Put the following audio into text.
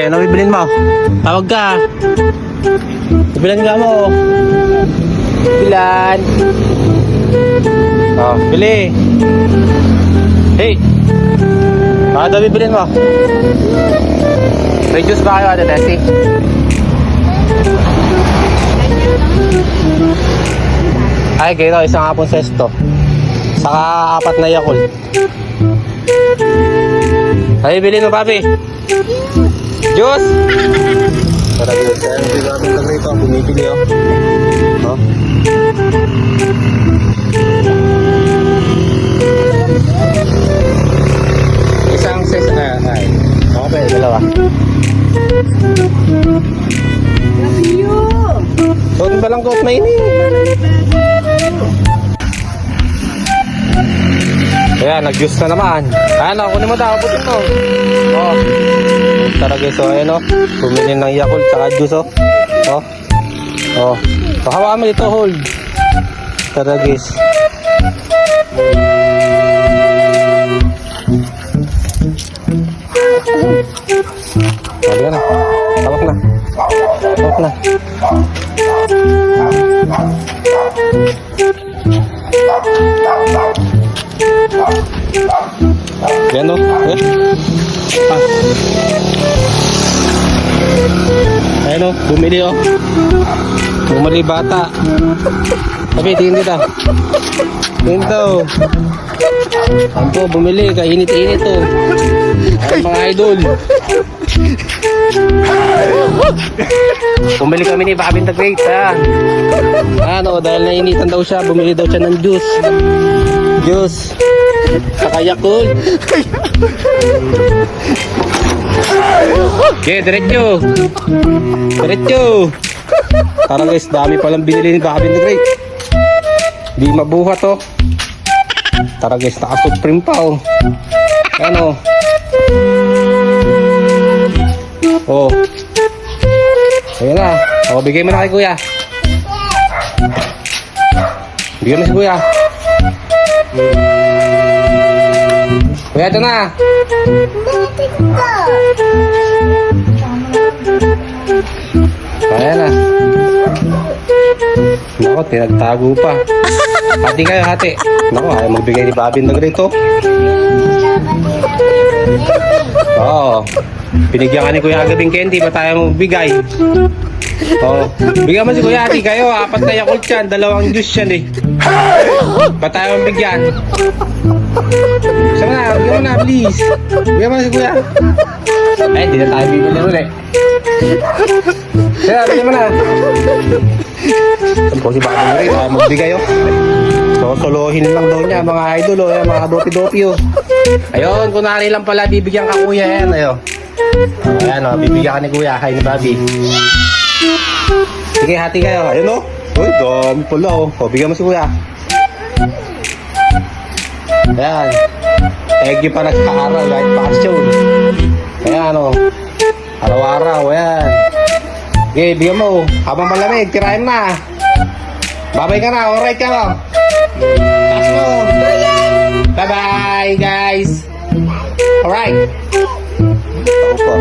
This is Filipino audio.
ano bibilin mo? Tawag ka. Bibilan ka mo. Bilan. Oh, bili. Hey. Ano daw bibilin mo? May juice ba kayo, Ate Tessie? Ay, kayo isang hapon sesto. Saka 4 na Yakult. Ay, bilhin mo, papi. Juice! Tara, juice. Kaya nung bigamit lang rito, bumibili, oh. Oh. Isang sesto na, ay. Okay, dalawa. Huwag ba lang coat na ini? Ayan, nag-juice na naman. Ayan, kunin mo daw, putin mo. Oh. Tara guys, so ayan o. Bumili ng Yakult saka juice o. Oh. Oh. So, hawakan mo dito, hold. Tara guys. Sabi ka na. Tawak na. Tawak na. Yan o. Ah. Ayan o, bumili o. Bumili bata. Sabi, tingin dito. Tingin dito. Ang po, bumili. Kainit-init o. Ay, mga idol. Bumili kami ni Bobby the Great. Ayan. Ano, dahil nainitan daw siya, bumili daw siya ng juice. Juice. Saka Yakult. Okay, diretso. Diretso. Tara guys, dami palang binili ni Bobby the Great. Di mabuhat oh. Tara guys, naka-supreme pa oh. Ano? Oh. Ayan na. O, bigay mo na kay kuya. Bigyan mo si kuya. Kuya, ito na. Ayan na. Naku, tinagtago pa. Hati kayo, hati. Naku, ayaw magbigay ni Bobby ng ganito. Oo. Pinigyan ka ni Kuya agabing candy, pa tayo magbigay. Oo. Bigyan mo si Kuya, hati kayo. 4 na Yakult yan, 2 juice yan eh. Pa tayo magbigyan. Sama na, bigyan mo na, please. Bigyan mo si Kuya. Ay, hindi na tayo bibili ulit. Kaya, bigyan mo na. Saan po si Bobby rin, tayo magbigay oh. So, solohin lang daw niya, mga idol oh. Mga dopi-dopi oh. Ayun, kunwari lang pala, bibigyan ka kuya yan. Ayun. Ayan oh, bibigyan ka ni kuya, kay ni Bobby. Sige, hati kayo. Ayun oh. Uy, dami pala oh. O, bigyan mo si kuya. Ayan. Thank you pa nagkakaaraw, kahit bakasyon. Ayan oh. Araw-araw, ayan. Okay, bigyan mo. Habang malamig, tirahin na. Babay ka na, alright ka lang. Taas mo. Bye-bye, guys. Alright. Ako po.